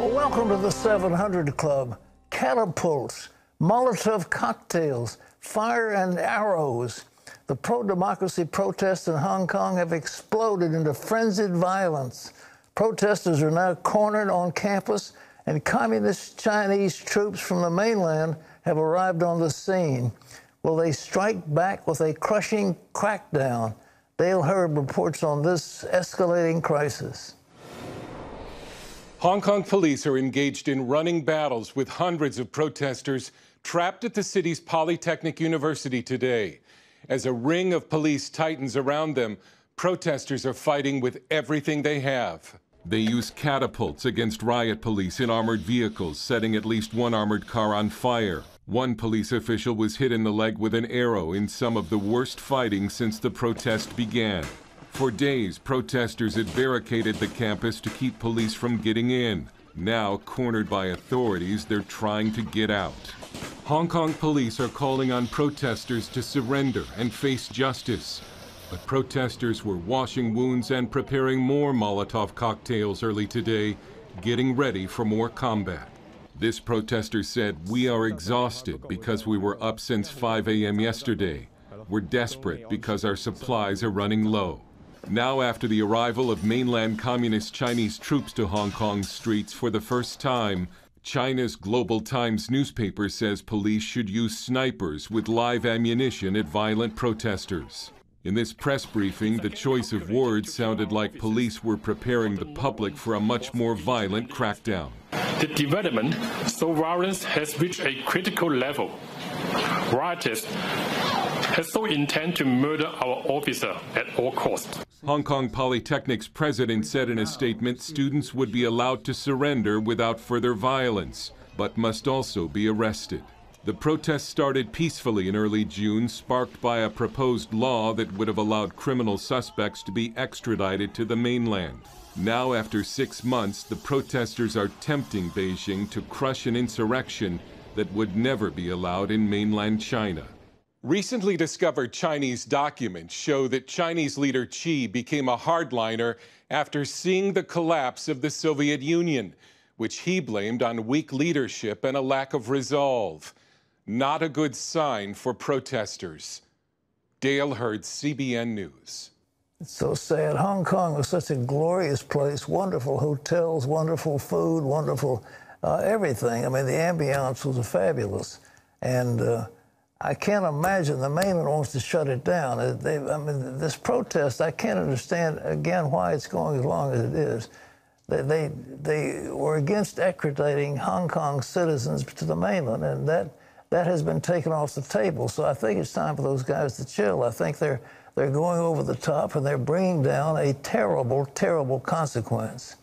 Well, welcome to the 700 Club. Catapults, Molotov cocktails, fire and arrows. The pro-democracy protests in Hong Kong have exploded into frenzied violence. Protesters are now cornered on campus, and communist Chinese troops from the mainland have arrived on the scene. Will they strike back with a crushing crackdown? Dale Hurd reports on this escalating crisis. Hong Kong police are engaged in running battles with hundreds of protesters trapped at the city's Polytechnic University today. As a ring of police tightens around them, protesters are fighting with everything they have. They use catapults against riot police in armored vehicles, setting at least one armored car on fire. One police official was hit in the leg with an arrow in some of the worst fighting since the protest began. For days, protesters had barricaded the campus to keep police from getting in. Now, cornered by authorities, they're trying to get out. Hong Kong police are calling on protesters to surrender and face justice. But protesters were washing wounds and preparing more Molotov cocktails early today, getting ready for more combat. This protester said, "We are exhausted because we were up since 5 a.m. yesterday. We're desperate because our supplies are running low." Now, after the arrival of mainland communist Chinese troops to Hong Kong's streets for the first time, China's Global Times newspaper says police should use snipers with live ammunition at violent protesters. In this press briefing, the choice of words sounded like police were preparing the public for a much more violent crackdown. The development, so violence has reached a critical level. Rioters have so intent to murder our officer at all costs. Hong Kong Polytechnic's president said in a statement students would be allowed to surrender without further violence, but must also be arrested. The protests started peacefully in early June, sparked by a proposed law that would have allowed criminal suspects to be extradited to the mainland. Now, after 6 months, the protesters are tempting Beijing to crush an insurrection that would never be allowed in mainland China. Recently discovered Chinese documents show that Chinese leader Xi became a hardliner after seeing the collapse of the Soviet Union, which he blamed on weak leadership and a lack of resolve. Not a good sign for protesters. Dale Hurd, CBN News. It's so sad. Hong Kong is such a glorious place, wonderful hotels, wonderful food, wonderful everything. I mean, the ambiance was fabulous. And I can't imagine the mainland wants to shut it down. I mean, this protest, I can't understand, again, why it's going as long as it is. They were against extraditing Hong Kong citizens to the mainland, and that has been taken off the table. So I think it's time for those guys to chill. I think they're going over the top, and they're bringing down a terrible, terrible consequence.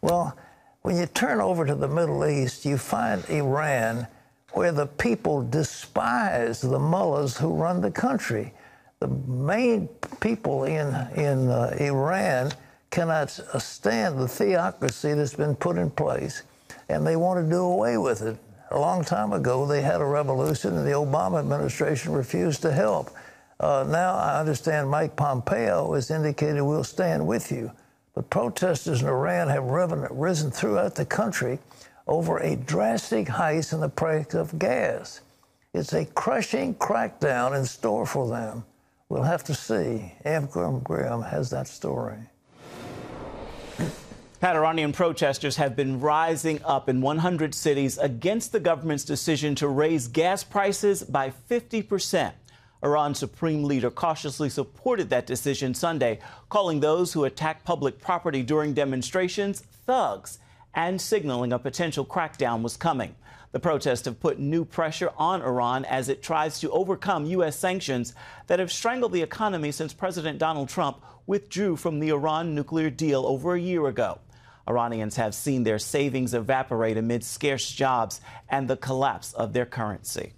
Well, when you turn over to the Middle East, you find Iran, where the people despise the mullahs who run the country. The main people in Iran cannot stand the theocracy that's been put in place, and they want to do away with it. A long time ago, they had a revolution, and the Obama administration refused to help. Now I understand Mike Pompeo has indicated we'll stand with you. But protesters in Iran have risen throughout the country over a drastic hike in the price of gas. It's a crushing crackdown in store for them. We'll have to see. Avram Graham has that story. Pat, Iranian protesters have been rising up in 100 cities against the government's decision to raise gas prices by 50%. Iran's supreme leader cautiously supported that decision Sunday, calling those who attack public property during demonstrations thugs, and signaling a potential crackdown was coming. The protests have put new pressure on Iran as it tries to overcome U.S. sanctions that have strangled the economy since President Donald Trump withdrew from the Iran nuclear deal over a year ago. Iranians have seen their savings evaporate amid scarce jobs and the collapse of their currency.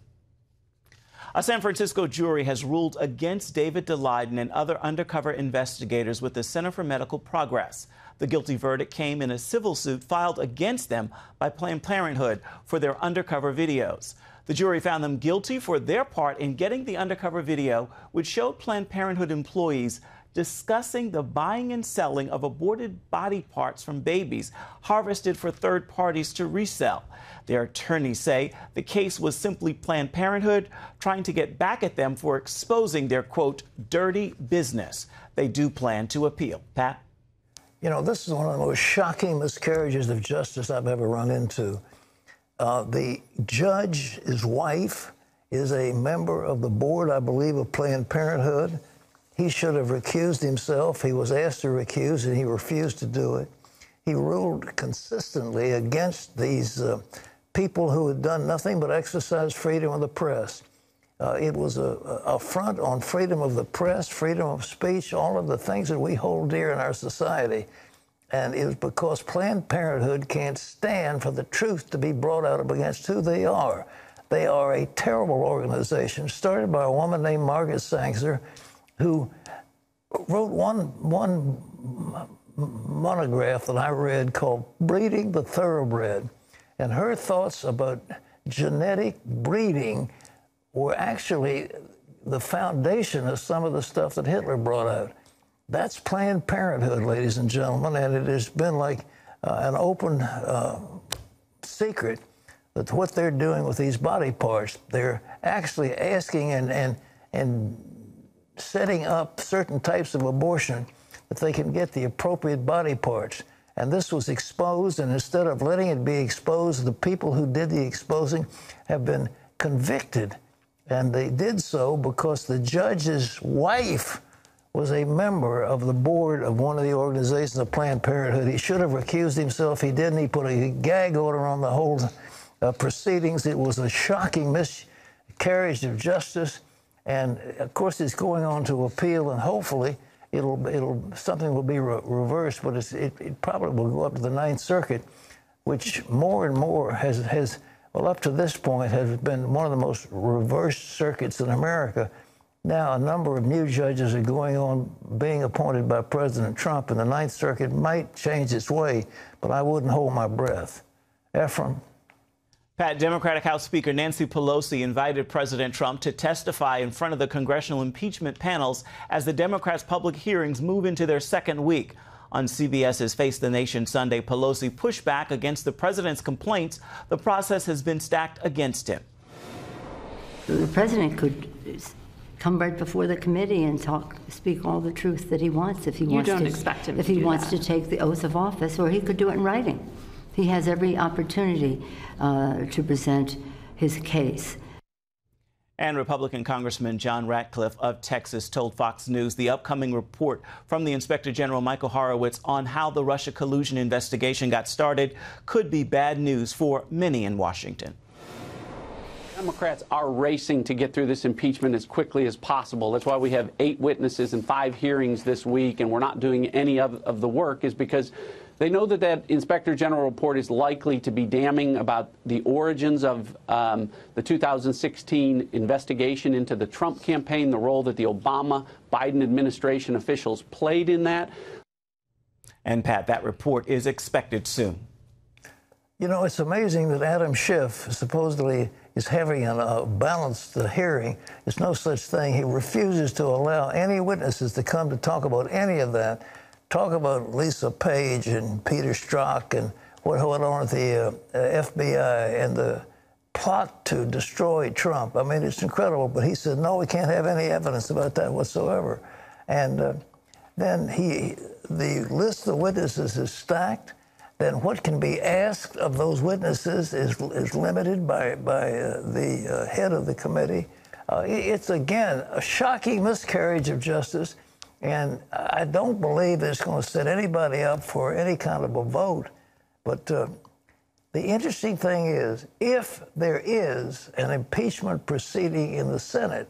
A San Francisco jury has ruled against David Daleiden and other undercover investigators with the Center for Medical Progress. The guilty verdict came in a civil suit filed against them by Planned Parenthood for their undercover videos. The jury found them guilty for their part in getting the undercover video, which showed Planned Parenthood employees discussing the buying and selling of aborted body parts from babies harvested for third parties to resell. Their attorneys say the case was simply Planned Parenthood trying to get back at them for exposing their, quote, dirty business. They do plan to appeal. Pat? You know, this is one of the most shocking miscarriages of justice I've ever run into. The judge, his wife, is a member of the board, I believe, of Planned Parenthood. He should have recused himself. He was asked to recuse, and he refused to do it. He ruled consistently against these people who had done nothing but exercise freedom of the press. It was an affront on freedom of the press, freedom of speech, all of the things that we hold dear in our society. And it was because Planned Parenthood can't stand for the truth to be brought out against who they are. They are a terrible organization, started by a woman named Margaret Sanger, who wrote one monograph that I read called Breeding the Thoroughbred. And her thoughts about genetic breeding were actually the foundation of some of the stuff that Hitler brought out. That's Planned Parenthood, ladies and gentlemen, and it has been like an open secret that what they're doing with these body parts, they're actually asking and setting up certain types of abortion that they can get the appropriate body parts. And this was exposed, and instead of letting it be exposed, the people who did the exposing have been convicted. And they did so because the judge's wife was a member of the board of one of the organizations of Planned Parenthood. He should have recused himself. He didn't. He put a gag order on the whole proceedings. It was a shocking miscarriage of justice. And, of course, it's going on to appeal, and hopefully something will be reversed, but it probably will go up to the Ninth Circuit, which more and more has well, up to this point, has been one of the most reversed circuits in America. Now, a number of new judges are going on being appointed by President Trump, and the Ninth Circuit might change its way, but I wouldn't hold my breath. Ephraim? Pat, Democratic House Speaker Nancy Pelosi invited President Trump to testify in front of the congressional impeachment panels as the Democrats' public hearings move into their second week. On CBS's Face the Nation Sunday, Pelosi pushed back against the president's complaints the process has been stacked against him. The president could come right before the committee and speak all the truth that he wants if he wants to take the oath of office, or he could do it in writing. He has every opportunity to present his case. And Republican Congressman John Ratcliffe of Texas told Fox News the upcoming report from the Inspector General Michael Horowitz on how the Russia collusion investigation got started could be bad news for many in Washington. Democrats are racing to get through this impeachment as quickly as possible. That's why we have 8 witnesses and 5 hearings this week, and we're not doing any of the work, is because they know that that Inspector General report is likely to be damning about the origins of the 2016 investigation into the Trump campaign, the role that the Obama-Biden administration officials played in that. And, Pat, that report is expected soon. You know, it's amazing that Adam Schiff supposedly is having a balanced hearing. There's no such thing. He refuses to allow any witnesses to come to talk about any of that. Talk about Lisa Page and Peter Strzok and what went on at the FBI and the plot to destroy Trump. I mean, it's incredible. But he said, no, we can't have any evidence about that whatsoever. And then the list of witnesses is stacked. Then what can be asked of those witnesses is limited by the head of the committee. It's, again, a shocking miscarriage of justice. And I don't believe it's going to set anybody up for any kind of a vote. But the interesting thing is, if there is an impeachment proceeding in the Senate,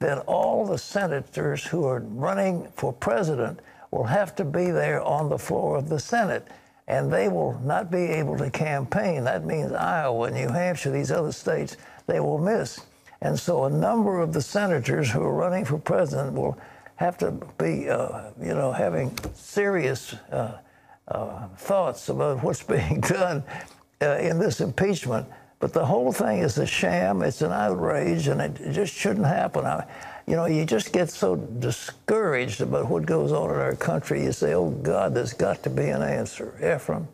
then all the senators who are running for president will have to be there on the floor of the Senate. And they will not be able to campaign. That means Iowa, New Hampshire, these other states, they will miss. And so a number of the senators who are running for president will have to be, having serious thoughts about what's being done in this impeachment. But the whole thing is a sham. It's an outrage, and it just shouldn't happen. You know, you just get so discouraged about what goes on in our country. You say, oh, God, there's got to be an answer. Ephraim?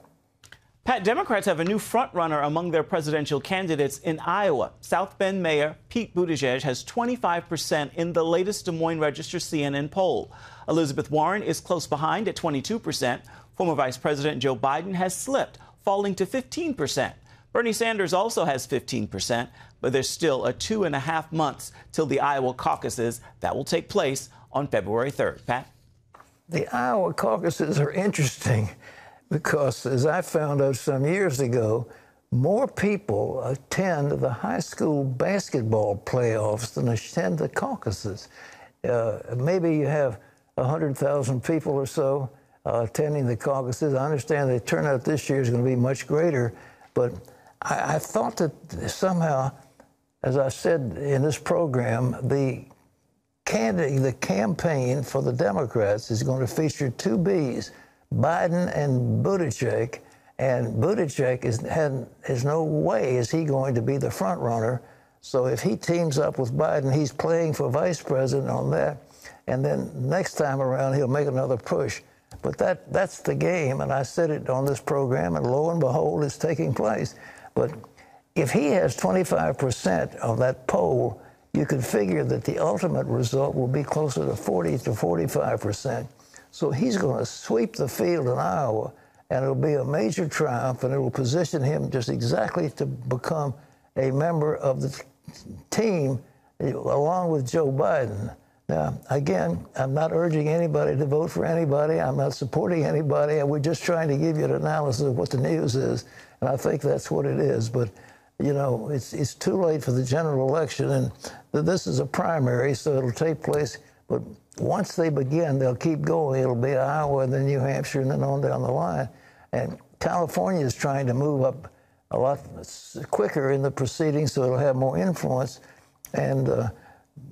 Pat, Democrats have a new frontrunner among their presidential candidates in Iowa. South Bend Mayor Pete Buttigieg has 25% in the latest Des Moines Register CNN poll. Elizabeth Warren is close behind at 22%. Former Vice President Joe Biden has slipped, falling to 15%. Bernie Sanders also has 15%, but there's still 2.5 months till the Iowa caucuses that will take place on February 3rd. Pat? The Iowa caucuses are interesting because, as I found out some years ago, more people attend the high school basketball playoffs than attend the caucuses. Maybe you have 100,000 people or so attending the caucuses. I understand the turnout this year is going to be much greater, but I thought that somehow, as I said in this program, the campaign for the Democrats is going to feature two Bs, Biden and Buttigieg, and Buttigieg has no way is he going to be the front runner. So if he teams up with Biden, he's playing for vice president on that, and then next time around he'll make another push. But that's the game, and I said it on this program, and lo and behold, it's taking place. But if he has 25% of that poll, you could figure that the ultimate result will be closer to 40 to 45%. So he's going to sweep the field in Iowa, and it'll be a major triumph, and it will position him just exactly to become a member of the team along with Joe Biden. Now, again, I'm not urging anybody to vote for anybody. I'm not supporting anybody. We're just trying to give you an analysis of what the news is, and I think that's what it is. But, you know, it's too late for the general election, and this is a primary, so it'll take place. But once they begin, they'll keep going. It'll be Iowa, and then New Hampshire, and then on down the line. And California is trying to move up a lot quicker in the proceedings, so it'll have more influence. And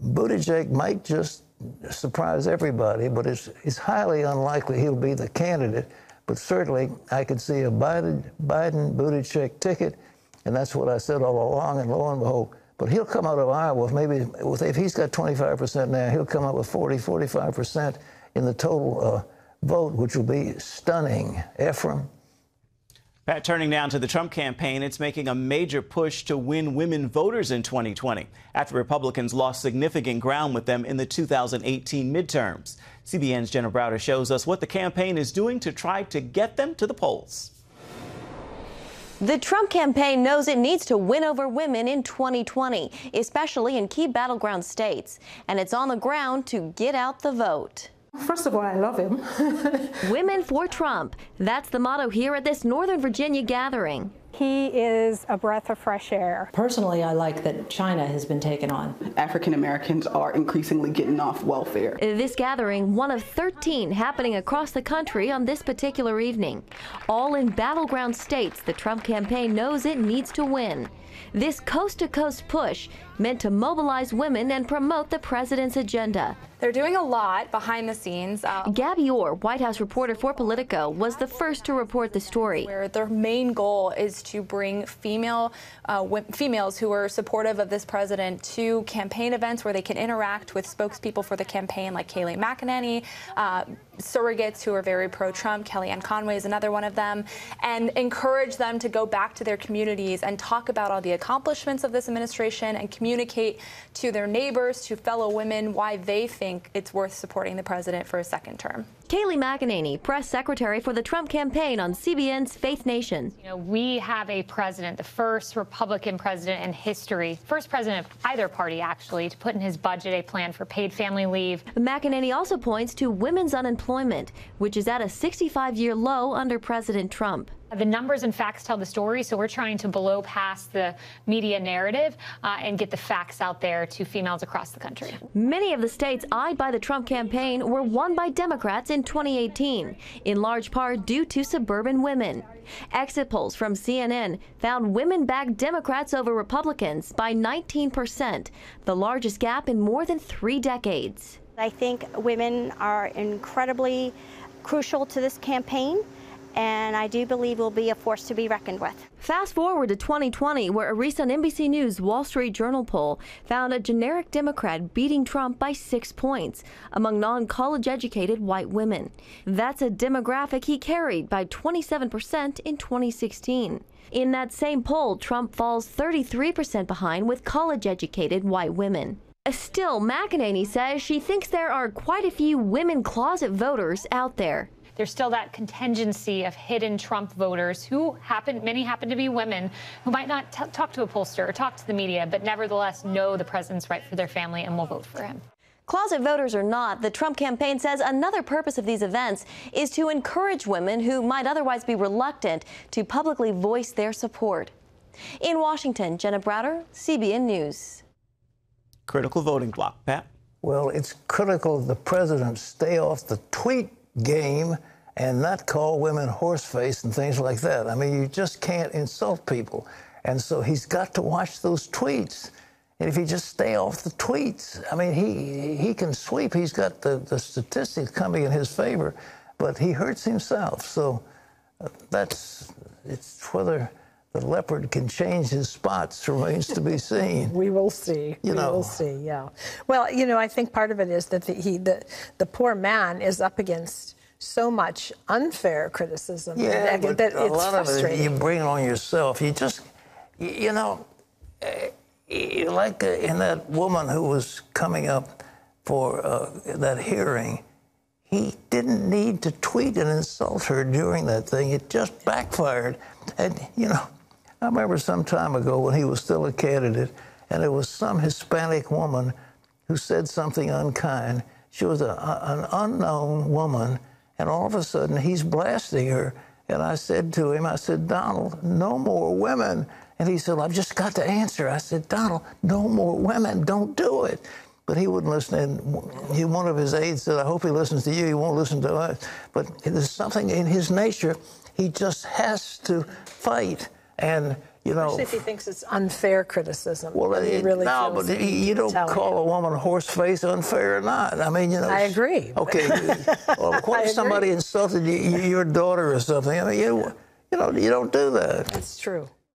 Buttigieg might just surprise everybody, but it's highly unlikely he'll be the candidate. But certainly, I could see a Biden-Buttigieg ticket, and that's what I said all along, and lo and behold. But he'll come out of Iowa, if he's got 25% now, he'll come out with 40, 45% in the total vote, which will be stunning. Ephraim? Pat, turning now to the Trump campaign, it's making a major push to win women voters in 2020 after Republicans lost significant ground with them in the 2018 midterms. CBN's Jenna Browder shows us what the campaign is doing to try to get them to the polls. The Trump campaign knows it needs to win over women in 2020, especially in key battleground states, and it's on the ground to get out the vote. First of all, I love him. Women for Trump. That's the motto here at this Northern Virginia gathering. He is a breath of fresh air. Personally, I like that China has been taken on. African Americans are increasingly getting off welfare. This gathering, one of 13 happening across the country on this particular evening. All in battleground states the Trump campaign knows it needs to win. This coast-to-coast push meant to mobilize women and promote the president's agenda. They're doing a lot behind the scenes. Gabby Orr, White House reporter for Politico, was the first to report the story. Where their main goal is to bring females who are supportive of this president to campaign events where they can interact with spokespeople for the campaign like Kayleigh McEnany, surrogates who are very pro-Trump, Kellyanne Conway is another one of them, and encourage them to go back to their communities and talk about all the accomplishments of this administration and communicate to their neighbors, to fellow women, why they think it's worth supporting the president for a second term. Kayleigh McEnany, press secretary for the Trump campaign on CBN's Faith Nation. You know, we have a president, the first Republican president in history, first president of either party, actually, to put in his budget a plan for paid family leave. McEnany also points to women's unemployment, which is at a 65-year low under President Trump. The numbers and facts tell the story, so we're trying to blow past the media narrative and get the facts out there to females across the country. Many of the states eyed by the Trump campaign were won by Democrats in 2018, in large part due to suburban women. Exit polls from CNN found women backed Democrats over Republicans by 19%, the largest gap in more than 3 decades. I think women are incredibly crucial to this campaign. and I do believe will be a force to be reckoned with. Fast forward to 2020, where a recent NBC News Wall Street Journal poll found a generic Democrat beating Trump by 6 points among non-college educated white women. That's a demographic he carried by 27% in 2016. In that same poll, Trump falls 33% behind with college-educated white women. Still, McEnany says she thinks there are quite a few women closet voters out there. There's still that contingency of hidden Trump voters who many happen to be women who might not talk to a pollster or talk to the media, but nevertheless know the president's right for their family and will vote for him. Closet voters or not, the Trump campaign says another purpose of these events is to encourage women who might otherwise be reluctant to publicly voice their support. In Washington, Jenna Browder, CBN News. Critical voting block, Pat. Well, it's critical the president stay off the tweet game and not call women horseface and things like that. I mean, you just can't insult people. And so he's got to watch those tweets. And if he just stay off the tweets, I mean, he can sweep. He's got the statistics coming in his favor, but he hurts himself. So it's whether the leopard can change his spots remains to be seen. We will see. We will see, yeah. Well, you know, I think part of it is that the poor man is up against so much unfair criticism. Yeah, that but a it's lot of it you frustrating. bring it on yourself. You just, you know, like in that woman who was coming up for that hearing, he didn't need to tweet and insult her during that thing. It just backfired. And, you know, I remember some time ago when he was still a candidate, and there was some Hispanic woman who said something unkind. She was an unknown woman, and all of a sudden he's blasting her. And I said to him, I said, Donald, no more women. And he said, I've just got to answer. I said, Donald, no more women, don't do it. But he wouldn't listen. And one of his aides said, I hope he listens to you. He won't listen to us. But there's something in his nature. He just has to fight. And, you know. Especially if he thinks it's unfair criticism. Well, you don't call a woman horseface unfair or not. I mean, you know. I agree. Okay. Well, what if somebody insulted your daughter or something? I mean, you know, you don't do that. That's true.